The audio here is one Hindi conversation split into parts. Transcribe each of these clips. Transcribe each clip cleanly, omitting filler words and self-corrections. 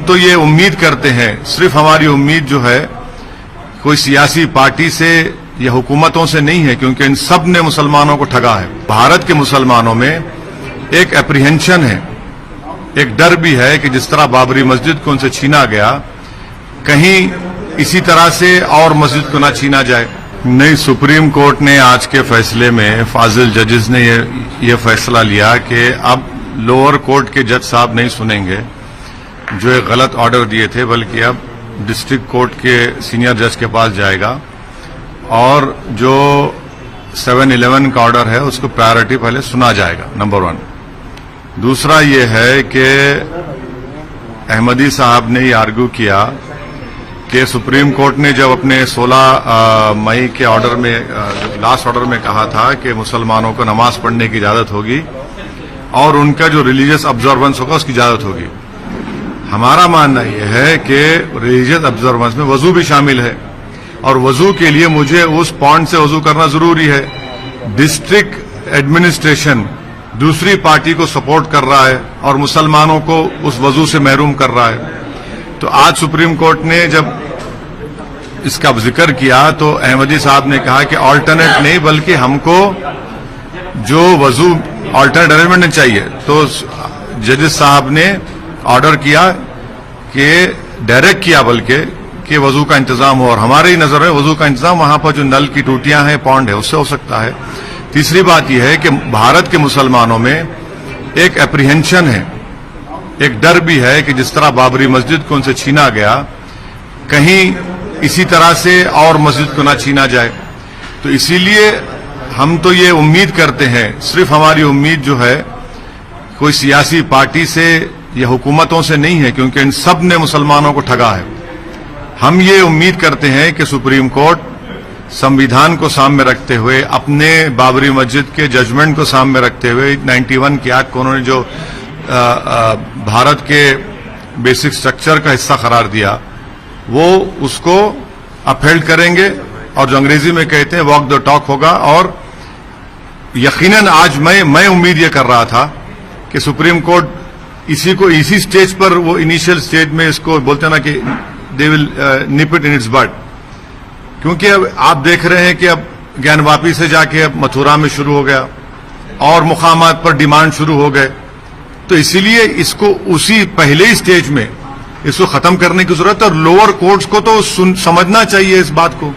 तो ये उम्मीद करते हैं, सिर्फ हमारी उम्मीद जो है कोई सियासी पार्टी से या हुकूमतों से नहीं है, क्योंकि इन सब ने मुसलमानों को ठगा है। भारत के मुसलमानों में एक एप्रीहेंशन है, एक डर भी है कि जिस तरह बाबरी मस्जिद को उनसे छीना गया, कहीं इसी तरह से और मस्जिद को ना छीना जाए। नहीं, सुप्रीम कोर्ट ने आज के फैसले में फाजिल जजेस ने ये फैसला लिया कि अब लोअर कोर्ट के जज साहब नहीं सुनेंगे जो एक गलत ऑर्डर दिए थे, बल्कि अब डिस्ट्रिक्ट कोर्ट के सीनियर जज के पास जाएगा और जो 7-11 का ऑर्डर है उसको प्रायोरिटी पहले सुना जाएगा, नंबर 1। दूसरा ये है कि अहमदी साहब ने ये आर्ग्यू किया कि सुप्रीम कोर्ट ने जब अपने 16 मई के ऑर्डर में, लास्ट ऑर्डर में कहा था कि मुसलमानों को नमाज पढ़ने की इजाजत होगी और उनका जो रिलीजियस ऑब्जर्वेंस होगा उसकी इजाजत होगी। हमारा मानना यह है कि रिलीजियस ऑब्जर्वेंस में वजू भी शामिल है और वजू के लिए मुझे उस पॉइंट से वजू करना जरूरी है। डिस्ट्रिक्ट एडमिनिस्ट्रेशन दूसरी पार्टी को सपोर्ट कर रहा है और मुसलमानों को उस वजू से महरूम कर रहा है। तो आज सुप्रीम कोर्ट ने जब इसका जिक्र किया तो अहमदी साहब ने कहा कि ऑल्टरनेट नहीं, बल्कि हमको जो वजू ऑल्टरनेट अरेंजमेंट नहीं चाहिए। तो जजेस साहब ने ऑर्डर किया कि डायरेक्ट किया बल्कि कि वजू का इंतजाम हो, और हमारे ही नजर में वजू का इंतजाम वहां पर जो नल की टूटियां हैं, पॉन्ड है, उससे हो सकता है। तीसरी बात यह है कि भारत के मुसलमानों में एक एप्रीहेंशन है, एक डर भी है कि जिस तरह बाबरी मस्जिद को उनसे छीना गया, कहीं इसी तरह से और मस्जिद को ना छीना जाए। तो इसीलिए हम तो ये उम्मीद करते हैं, सिर्फ हमारी उम्मीद जो है कोई सियासी पार्टी से या हुकूमतों से नहीं है, क्योंकि इन सब ने मुसलमानों को ठगा है। हम ये उम्मीद करते हैं कि सुप्रीम कोर्ट संविधान को सामने रखते हुए, अपने बाबरी मस्जिद के जजमेंट को सामने रखते हुए, 91 की एक्ट को उन्होंने जो भारत के बेसिक स्ट्रक्चर का हिस्सा करार दिया, वो उसको अपहेल्ड करेंगे और जो अंग्रेजी में कहते हैं वॉक द टॉक होगा। और यकीनन आज मैं उम्मीद ये कर रहा था कि सुप्रीम कोर्ट इसी स्टेज पर, वो इनिशियल स्टेज में इसको बोलते हैं ना कि they will nip it in its bud, क्योंकि अब आप देख रहे हैं कि अब ज्ञानवापी से जाके अब मथुरा में शुरू हो गया और मुकामात पर डिमांड शुरू हो गए। तो इसीलिए इसको उसी पहले ही स्टेज में इसको खत्म करने की जरूरत है और लोअर कोर्ट्स को तो समझना चाहिए इस बात को।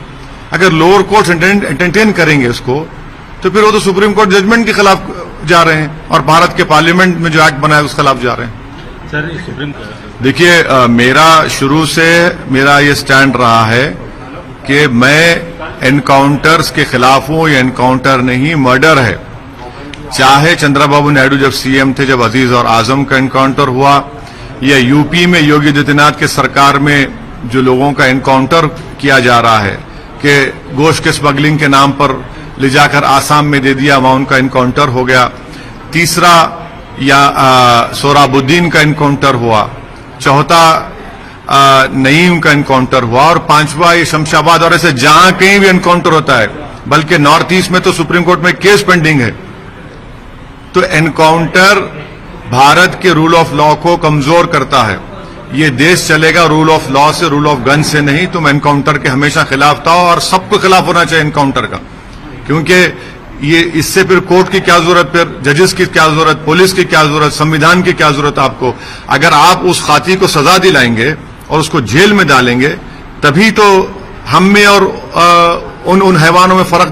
अगर लोअर कोर्ट्स एंटरटेन करेंगे इसको तो फिर वो तो सुप्रीम कोर्ट जजमेंट के खिलाफ जा रहे हैं और भारत के पार्लियामेंट में जो एक्ट बना है उसके खिलाफ जा रहे हैं। सर, सुप्रीम देखिए, मेरा शुरू से मेरा ये स्टैंड रहा है कि मैं एनकाउंटर्स के खिलाफ हूं। ये एनकाउंटर नहीं, मर्डर है। चाहे चंद्रबाबू नायडू जब सीएम थे, जब अजीज और आजम का एनकाउंटर हुआ, या यूपी में योगी आदित्यनाथ के सरकार में जो लोगों का एनकाउंटर किया जा रहा है कि गोश्त के स्मगलिंग के नाम पर ले जाकर आसाम में दे दिया, वहां उनका एनकाउंटर हो गया। तीसरा या सोहराबुद्दीन का एनकाउंटर हुआ, चौथा नईम का एनकाउंटर हुआ और पांचवा ये शमशाबाद, और ऐसे जहां कहीं भी एनकाउंटर होता है, बल्कि नॉर्थ ईस्ट में तो सुप्रीम कोर्ट में केस पेंडिंग है। तो एनकाउंटर भारत के रूल ऑफ लॉ को कमजोर करता है। ये देश चलेगा रूल ऑफ लॉ से, रूल ऑफ गन से नहीं। तुम एनकाउंटर के हमेशा खिलाफ था और सबको खिलाफ होना चाहिए एनकाउंटर का, क्योंकि ये इससे फिर कोर्ट की क्या जरूरत, फिर जजेस की क्या जरूरत, पुलिस की क्या जरूरत, संविधान की क्या जरूरत आपको। अगर आप उस खाती को सजा दिलाएंगे और उसको जेल में डालेंगे, तभी तो हम में और उन हैवानों में फर्क